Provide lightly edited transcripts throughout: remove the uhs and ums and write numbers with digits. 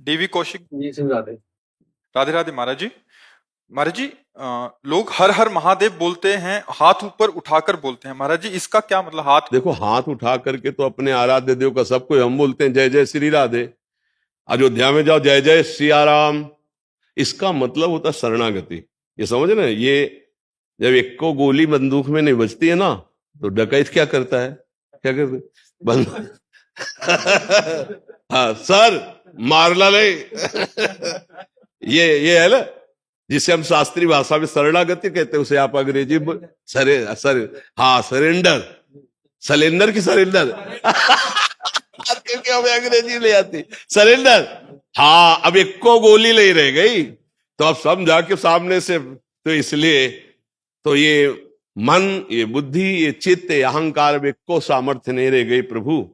DV Kaushik ji Singh Radhe. Radhe Radhe महाराज जी। महाराज जी, लोग हर हर महादेव बोलते हैं, हाथ ऊपर उठाकर बोलते हैं। महाराज जी, इसका क्या मतलब? हाथ देखो, हाथ उठा करके तो अपने आराध्य देव का सबको हम बोलते हैं जय जय श्री राधे। अयोध्या में जाओ जय जय सिया राम, इसका मतलब होता शरणागति। ये समझ ना, ये जब एक को गोली बंदूक में नहीं बजती है ना, तो डकैत क्या करता है, क्या करते बंदूक हाँ सर मार ला ले ये है ना, जिसे हम शास्त्रीय भाषा में शरणागति कहते हैं, उसे आप अंग्रेजी हाँ सरेंडर, सलेंडर की सरेंडर क्योंकि हमें अंग्रेजी ले आती सरेंडर। हाँ, अब एक को गोली नहीं रह गई तो अब समझा के सामने से, तो इसलिए तो ये मन, ये बुद्धि, ये चित्त, ये अहंकार में को सामर्थ्य नहीं रह गई प्रभु।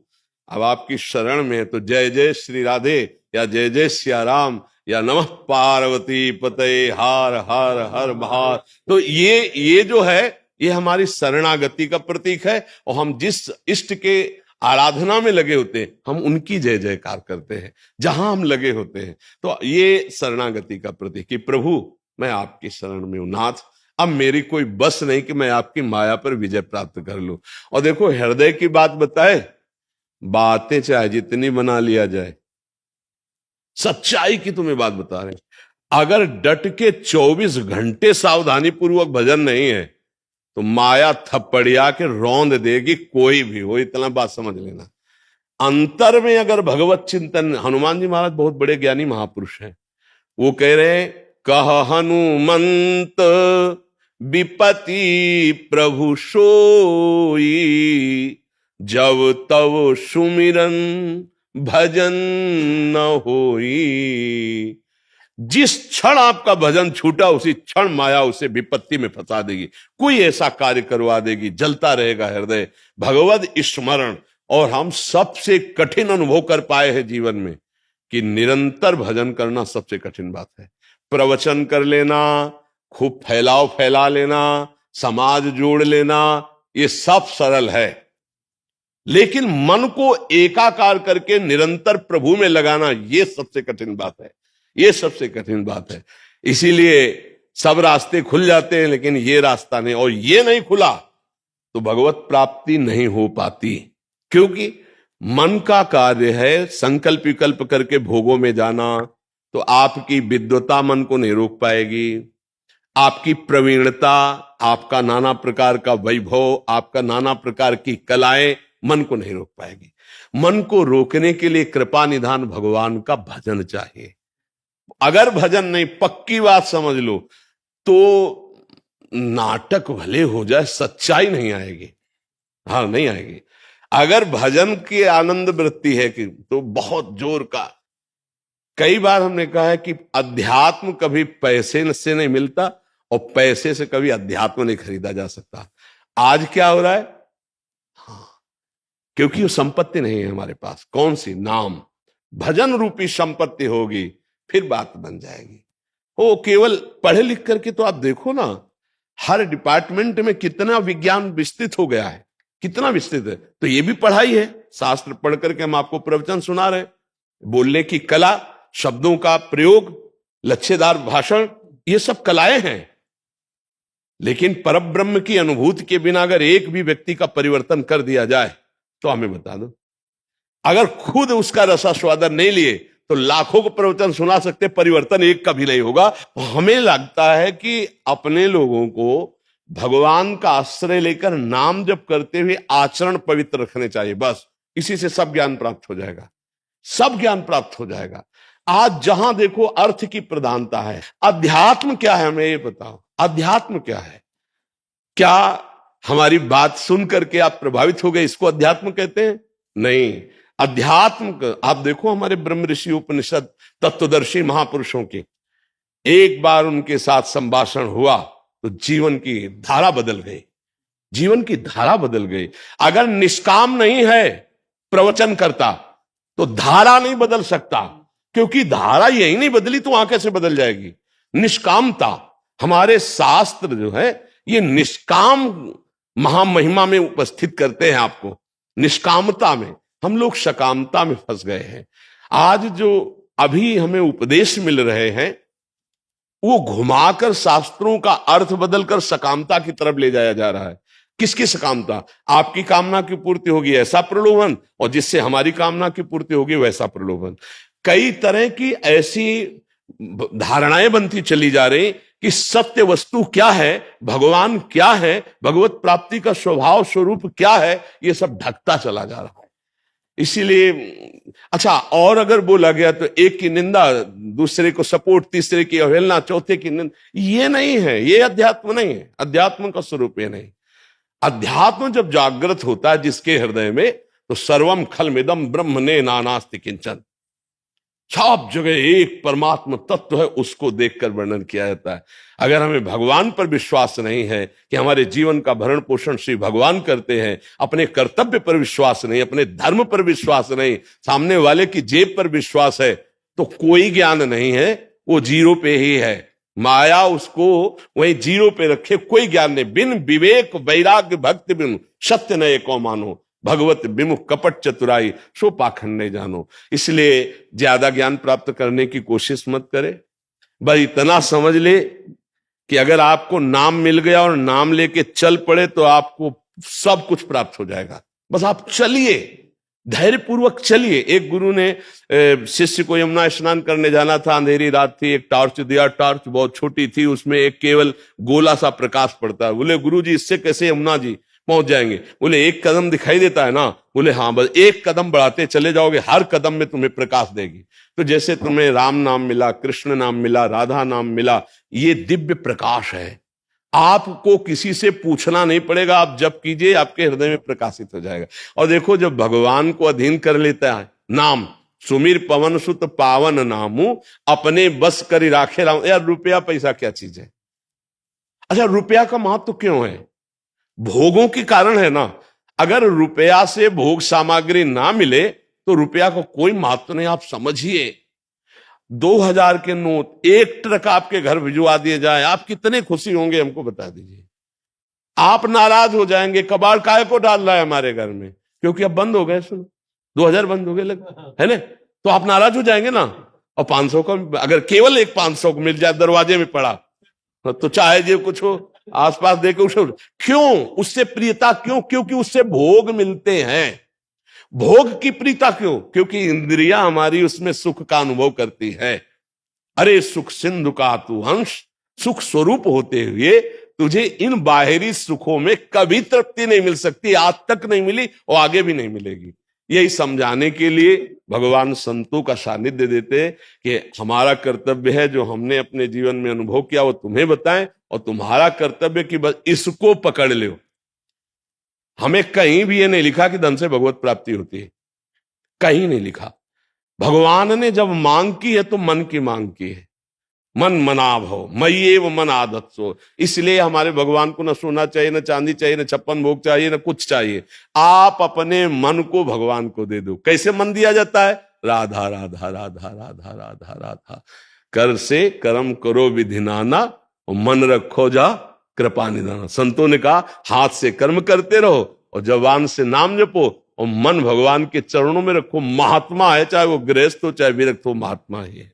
अब आपकी शरण में है तो जय जय श्री राधे या जय जय सिया राम या नमः पार्वती पते हार हर हर महार, तो ये जो है ये हमारी शरणागति का प्रतीक है। और हम जिस इष्ट के आराधना में लगे होते हैं हम उनकी जय जयकार करते हैं जहां हम लगे होते हैं। तो ये शरणागति का प्रतीक कि प्रभु मैं आपकी शरण में हूं नाथ, अब मेरी कोई बस नहीं कि मैं आपकी माया पर विजय प्राप्त कर लूं। और देखो, हृदय की बात बताए, बातें चाहे जितनी बना लिया जाए, सच्चाई की तुम्हें बात बता रहे, अगर डट के 24 घंटे सावधानी पूर्वक भजन नहीं है तो माया थप्पड़िया के रौंद देगी, कोई भी हो, इतना बात समझ लेना। अंतर में अगर भगवत चिंतन, हनुमान जी महाराज बहुत बड़े ज्ञानी महापुरुष हैं, वो कह रहे हैं कह हनुमंत विपति प्रभु सोई, जब तव सुमिरन भजन न होई। जिस क्षण आपका भजन छूटा उसी क्षण माया उसे विपत्ति में फंसा देगी, कोई ऐसा कार्य करवा देगी, जलता रहेगा हृदय भगवत स्मरण। और हम सबसे कठिन अनुभव कर पाए हैं जीवन में कि निरंतर भजन करना सबसे कठिन बात है। प्रवचन कर लेना, खूब फैला लेना, समाज जोड़ लेना, ये सब सरल है, लेकिन मन को एकाकार करके निरंतर प्रभु में लगाना ये सबसे कठिन बात है, ये सबसे कठिन बात है। इसीलिए सब रास्ते खुल जाते हैं लेकिन ये रास्ता नहीं, और ये नहीं खुला तो भगवत प्राप्ति नहीं हो पाती, क्योंकि मन का कार्य है संकल्प विकल्प करके भोगों में जाना। तो आपकी विद्वता मन को नहीं रोक पाएगी, आपकी प्रवीणता, आपका नाना प्रकार का वैभव, आपका नाना प्रकार की कलाएं मन को नहीं रोक पाएगी। मन को रोकने के लिए कृपा निधान भगवान का भजन चाहिए। अगर भजन नहीं, पक्की बात समझ लो, तो नाटक भले हो जाए सच्चाई नहीं आएगी। हाँ, नहीं आएगी। अगर भजन की आनंद वृत्ति है कि तो बहुत जोर का, कई बार हमने कहा है कि अध्यात्म कभी पैसे से नहीं मिलता और पैसे से कभी अध्यात्म नहीं खरीदा जा सकता। आज क्या हो रहा है, हाँ, क्योंकि वो संपत्ति नहीं है हमारे पास। कौन सी? नाम, भजन रूपी संपत्ति होगी फिर बात बन जाएगी। वो केवल पढ़े लिख करके तो आप देखो ना, हर डिपार्टमेंट में कितना विज्ञान विस्तृत हो गया है, कितना विस्तृत है। तो ये भी पढ़ाई है, शास्त्र पढ़ करके हम आपको प्रवचन सुना रहे, बोलने की कला, शब्दों का प्रयोग, लक्ष्यदार भाषण, ये सब कलाएं हैं। लेकिन परब्रह्म की अनुभूति के बिना अगर एक भी व्यक्ति का परिवर्तन कर दिया जाए तो हमें बता दो, अगर खुद उसका रसास्वादन नहीं लिए तो लाखों को प्रवचन सुना सकते, परिवर्तन एक का भी नहीं होगा। हमें लगता है कि अपने लोगों को भगवान का आश्रय लेकर नाम जप करते हुए आचरण पवित्र रखने चाहिए, बस इसी से सब ज्ञान प्राप्त हो जाएगा, सब ज्ञान प्राप्त हो जाएगा। आज जहां देखो अर्थ की प्रधानता है। अध्यात्म क्या है, हमें ये बताओ, अध्यात्म क्या है? क्या हमारी बात सुन करके आप प्रभावित हो गए, इसको अध्यात्म कहते हैं? नहीं। अध्यात्म आप देखो, हमारे ब्रह्म ऋषि उपनिषद तत्वदर्शी महापुरुषों के एक बार उनके साथ संभाषण हुआ तो जीवन की धारा बदल गई, जीवन की धारा बदल गई। अगर निष्काम नहीं है प्रवचन करता तो धारा नहीं बदल सकता, क्योंकि धारा यही नहीं बदली तो वहां कैसे बदल जाएगी? निष्कामता, हमारे शास्त्र जो है ये निष्काम महामहिमा में उपस्थित करते हैं आपको, निष्कामता में। हम लोग सकामता में फंस गए हैं। आज जो अभी हमें उपदेश मिल रहे हैं वो घुमाकर शास्त्रों का अर्थ बदलकर सकामता की तरफ ले जाया जा रहा है। किसकी सकामता? आपकी कामना की पूर्ति होगी ऐसा प्रलोभन, और जिससे हमारी कामना की पूर्ति होगी वैसा प्रलोभन। कई तरह की ऐसी धारणाएं बनती चली जा रही कि सत्य वस्तु क्या है, भगवान क्या है, भगवत प्राप्ति का स्वभाव स्वरूप क्या है, ये सब ढकता चला जा रहा है। इसीलिए अच्छा, और अगर बोला गया तो एक की निंदा, दूसरे को सपोर्ट, तीसरे की अवहेलना, चौथे की निंदा, ये नहीं है, ये अध्यात्म नहीं है। अध्यात्म का स्वरूप ये नहीं। अध्यात्म जब जागृत होता है जिसके हृदय में, तो सर्वम खलमिदम ब्रह्म ने नानास्ति किंचन, सब जगह एक परमात्मा तत्व है, उसको देखकर वर्णन किया जाता है। अगर हमें भगवान पर विश्वास नहीं है कि हमारे जीवन का भरण पोषण श्री भगवान करते हैं, अपने कर्तव्य पर विश्वास नहीं, अपने धर्म पर विश्वास नहीं, सामने वाले की जेब पर विश्वास है, तो कोई ज्ञान नहीं है, वो जीरो पे ही है। माया उसको वही जीरो पे रखे, कोई ज्ञान नहीं। बिन विवेक वैराग्य भक्ति बिन सत्य न एको मानो, भगवत विमुख कपट चतुराई सो पाखंड नहीं जानो। इसलिए ज्यादा ज्ञान प्राप्त करने की कोशिश मत करे, बस इतना समझ ले कि अगर आपको नाम मिल गया और नाम लेके चल पड़े तो आपको सब कुछ प्राप्त हो जाएगा। बस आप चलिए, धैर्य पूर्वक चलिए। एक गुरु ने शिष्य को यमुना स्नान करने जाना था, अंधेरी रात थी, एक टॉर्च दिया, टॉर्च बहुत छोटी थी, उसमें एक केवल गोला सा प्रकाश पड़ता है। बोले गुरु जी इससे कैसे यमुना जी पहुंच जाएंगे? बोले एक कदम दिखाई देता है ना? बोले हाँ, बस एक कदम बढ़ाते चले जाओगे, हर कदम में तुम्हें प्रकाश देगी। तो जैसे तुम्हें राम नाम मिला, कृष्ण नाम मिला, राधा नाम मिला, ये दिव्य प्रकाश है। आपको किसी से पूछना नहीं पड़ेगा, आप जब कीजिए आपके हृदय में प्रकाशित हो जाएगा। और देखो, जब भगवान को अधीन कर लेता है नाम, सुमीर पवन सुत पावन नामू, अपने बस करी राखे राम। यार रुपया पैसा क्या चीज है? अच्छा, रुपया का महत्व क्यों है? भोगों के कारण है ना। अगर रुपया से भोग सामग्री ना मिले तो रुपया को कोई महत्व नहीं। आप समझिए, 2000 के नोट एक ट्रक आपके घर भिजवा दिए जाए, आप कितने खुशी होंगे हमको बता दीजिए। आप नाराज हो जाएंगे, कबाड़ काहे को डाल रहा है हमारे घर में, क्योंकि अब बंद हो गए, सुनो 2000 बंद हो गए है ना, तो आप नाराज हो जाएंगे ना। और 500 का अगर केवल एक 500 को मिल जाए दरवाजे में पड़ा, तो चाहे जो कुछ हो आसपास देखे उसे, क्यों? उससे प्रियता क्यों? क्योंकि उससे भोग मिलते हैं। भोग की प्रियता क्यों? क्योंकि इंद्रियां हमारी उसमें सुख का अनुभव करती है। अरे सुख सिंधु का तू अंश, सुख स्वरूप होते हुए तुझे इन बाहरी सुखों में कभी तृप्ति नहीं मिल सकती, आज तक नहीं मिली और आगे भी नहीं मिलेगी। यही समझाने के लिए भगवान संतों का सानिध्य देते कि हमारा कर्तव्य है, जो हमने अपने जीवन में अनुभव किया वो तुम्हें बताएं, और तुम्हारा कर्तव्य कि बस इसको पकड़ लो। हमें कहीं भी ये नहीं लिखा कि धन से भगवत प्राप्ति होती है, कहीं नहीं लिखा। भगवान ने जब मांग की है तो मन की मांग की है। मन मना भव मयि एव मन आधत्सो। इसलिए हमारे भगवान को न सोना चाहिए, न चांदी चाहिए, न 56 भोग चाहिए, न कुछ चाहिए। आप अपने मन को भगवान को दे दो। कैसे मन दिया जाता है? राधा राधा राधा राधा राधा राधा। कर से कर्म करो विधि नाना, और मन रखो जा कृपा निधाना। संतों ने कहा हाथ से कर्म करते रहो और जबान से नाम जपो, और मन भगवान के चरणों में रखो। महात्मा है, चाहे वो गृहस्थ हो चाहे विरक्त हो, महात्मा ही है।